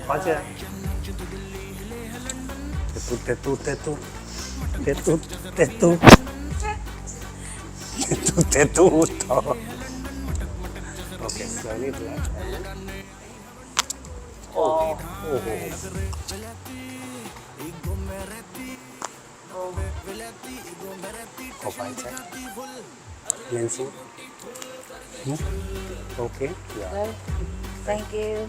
맞아. 대뚜. 대뚜부터. 오케이, slowly relax. 오, 오, Kopal check. Lensing. Hmm? Okay. Yeah. Thank you.